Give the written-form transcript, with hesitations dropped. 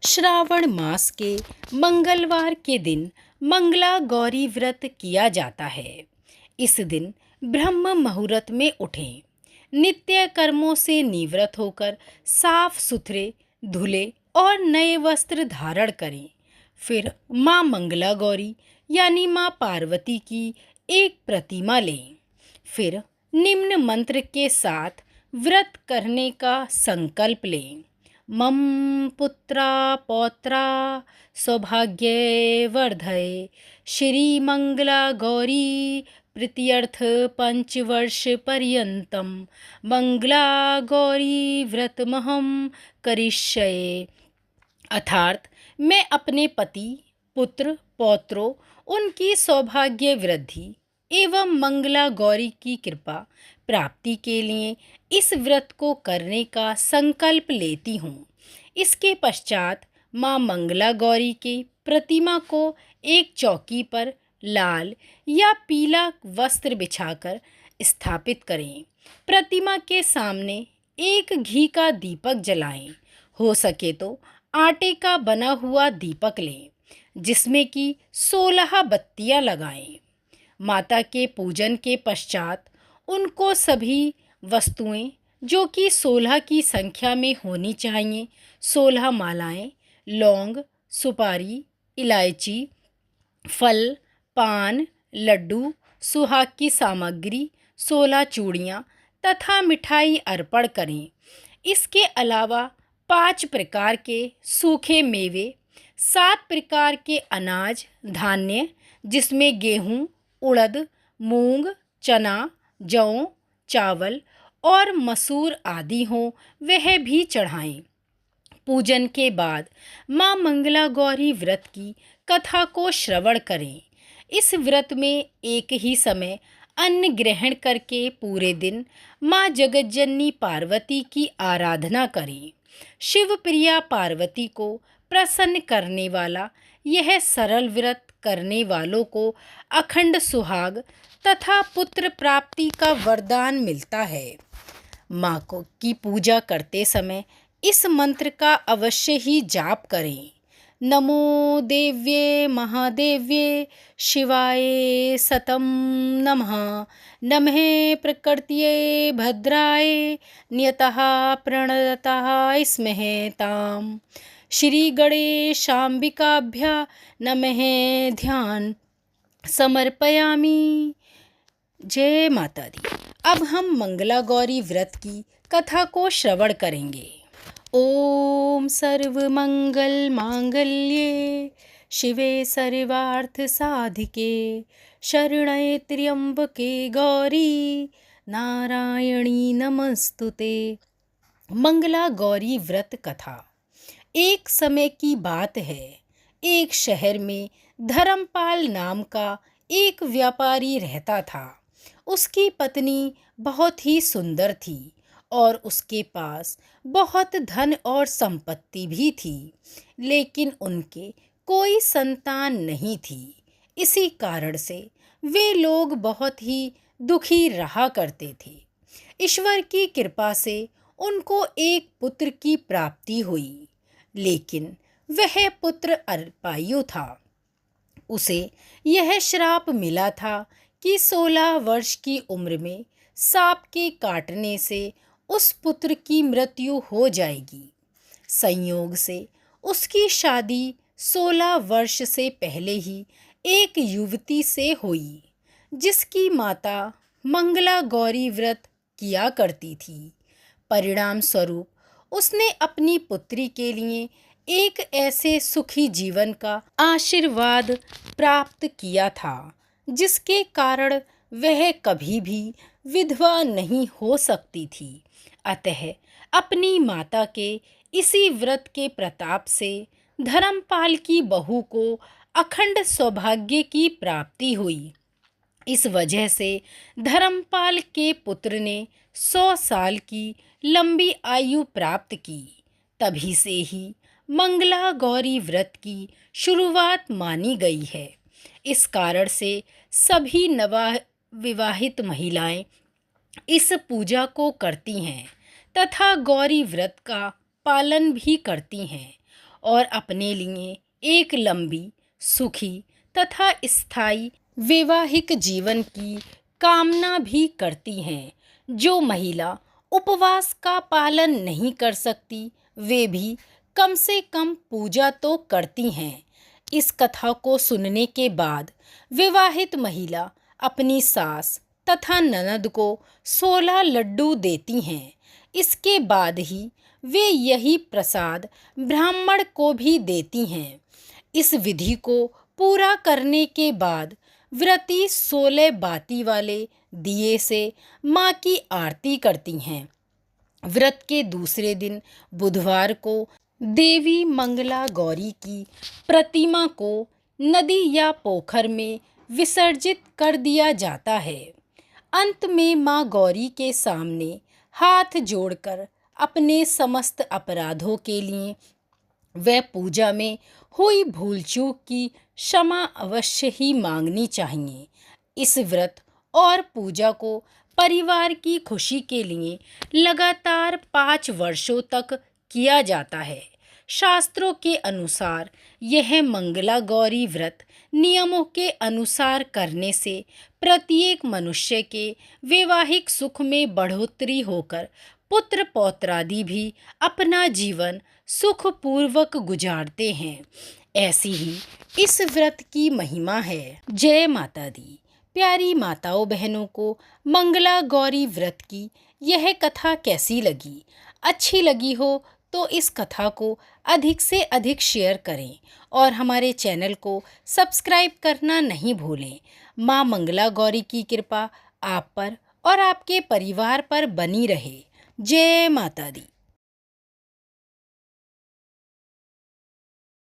श्रावण मास के मंगलवार के दिन मंगला गौरी व्रत किया जाता है। इस दिन ब्रह्म मुहूर्त में उठें, नित्य कर्मों से निवृत्त होकर साफ सुथरे धुले और नए वस्त्र धारण करें। फिर माँ मंगला गौरी यानी माँ पार्वती की एक प्रतिमा लें। फिर निम्न मंत्र के साथ व्रत करने का संकल्प लें। मम पुत्रा पौत्रा सौभाग्ये वर्धये श्रीमंगला गौरी प्रीत्यर्थ पंचवर्ष पर्यंतम मंगला गौरी व्रतमहम करिष्ये। अर्थात मैं अपने पति, पुत्र, पौत्रों, उनकी सौभाग्य वृद्धि एवं मंगला गौरी की कृपा प्राप्ति के लिए इस व्रत को करने का संकल्प लेती हूँ। इसके पश्चात माँ मंगला गौरी के प्रतिमा को एक चौकी पर लाल या पीला वस्त्र बिछाकर स्थापित करें। प्रतिमा के सामने एक घी का दीपक जलाएं। हो सके तो आटे का बना हुआ दीपक लें, जिसमें कि 16 बत्तियां लगाएं। माता के पूजन के पश्चात उनको सभी वस्तुएं जो कि 16 की संख्या में होनी चाहिए, 16 मालाएं, लौंग, सुपारी, इलायची, फल, पान, लड्डू, सुहाग की सामग्री, 16 चूड़ियाँ तथा मिठाई अर्पण करें। इसके अलावा 5 प्रकार के सूखे मेवे, 7 प्रकार के अनाज धान्य जिसमें गेहूँ, उड़द, मूंग, चना, जौ, चावल और मसूर आदि हों, वह भी चढ़ाएं। पूजन के बाद माँ मंगला गौरी व्रत की कथा को श्रवण करें। इस व्रत में एक ही समय अन्न ग्रहण करके पूरे दिन माँ जगज्जननी पार्वती की आराधना करें। शिव प्रिया पार्वती को प्रसन्न करने वाला यह सरल व्रत करने वालों को अखंड सुहाग तथा पुत्र प्राप्ति का वरदान मिलता है। माँ को की पूजा करते समय इस मंत्र का अवश्य ही जाप करें। नमो देव्ये महादेव्ये शिवाय सतम नमः। नमः प्रकृत्यै भद्राय नियतः प्रणतः स्महे ताम। श्री गणेशाम्बिकाभ्या नमः ध्यान समर्पयामि। जय माता दी। अब हम मंगला गौरी व्रत की कथा को श्रवण करेंगे। ओम सर्वमंगल मांगल्ये शिवे सर्वार्थ साधिके शरण्ये त्र्यंबके गौरी नारायणी नमस्तुते। मंगला गौरी व्रत कथा। एक समय की बात है, एक शहर में धर्मपाल नाम का एक व्यापारी रहता था। उसकी पत्नी बहुत ही सुंदर थी और उसके पास बहुत धन और संपत्ति भी थी, लेकिन उनके कोई संतान नहीं थी। इसी कारण से वे लोग बहुत ही दुखी रहा करते थे। ईश्वर की कृपा से उनको एक पुत्र की प्राप्ति हुई, लेकिन वह पुत्र अल्पायु था। उसे यह श्राप मिला था कि 16 वर्ष की उम्र में सांप के काटने से उस पुत्र की मृत्यु हो जाएगी। संयोग से उसकी शादी 16 वर्ष से पहले ही एक युवती से हुई, जिसकी माता मंगला गौरी व्रत किया करती थी। परिणाम स्वरूप उसने अपनी पुत्री के लिए एक ऐसे सुखी जीवन का आशीर्वाद प्राप्त किया था, जिसके कारण वह कभी भी विधवा नहीं हो सकती थी। अतः अपनी माता के इसी व्रत के प्रताप से धर्मपाल की बहू को अखंड सौभाग्य की प्राप्ति हुई। इस वजह से धर्मपाल के पुत्र ने 100 साल की लंबी आयु प्राप्त की। तभी से ही मंगला गौरी व्रत की शुरुआत मानी गई है। इस कारण से सभी नवविवाहित महिलाएं इस पूजा को करती हैं तथा गौरी व्रत का पालन भी करती हैं और अपने लिए एक लंबी, सुखी तथा स्थायी वैवाहिक जीवन की कामना भी करती हैं। जो महिला उपवास का पालन नहीं कर सकती, वे भी कम से कम पूजा तो करती हैं। इस कथा को सुनने के बाद विवाहित महिला अपनी सास तथा ननद को 16 लड्डू देती हैं। इसके बाद ही वे यही प्रसाद ब्राह्मण को भी देती हैं। इस विधि को पूरा करने के बाद व्रती 16 बाती वाले दिए से माँ की आरती करती हैं। व्रत के दूसरे दिन बुधवार को देवी मंगला गौरी की प्रतिमा को नदी या पोखर में विसर्जित कर दिया जाता है। अंत में माँ गौरी के सामने हाथ जोड़कर अपने समस्त अपराधों के लिए व पूजा में हुई भूल चूक की क्षमा अवश्य ही मांगनी चाहिए। इस व्रत और पूजा को परिवार की खुशी के लिए लगातार 5 वर्षों तक किया जाता है। शास्त्रों के अनुसार यह मंगला गौरी व्रत नियमों के अनुसार करने से प्रत्येक मनुष्य के वैवाहिक सुख में बढ़ोतरी होकर पुत्र पौत्रादि भी अपना जीवन सुखपूर्वक गुजारते हैं। ऐसी ही इस व्रत की महिमा है। जय माता दी। प्यारी माताओं बहनों को मंगला गौरी व्रत की यह कथा कैसी लगी? अच्छी लगी हो तो इस कथा को अधिक से अधिक शेयर करें और हमारे चैनल को सब्सक्राइब करना नहीं भूलें। माँ मंगला गौरी की कृपा आप पर और आपके परिवार पर बनी रहे। जय माता दी।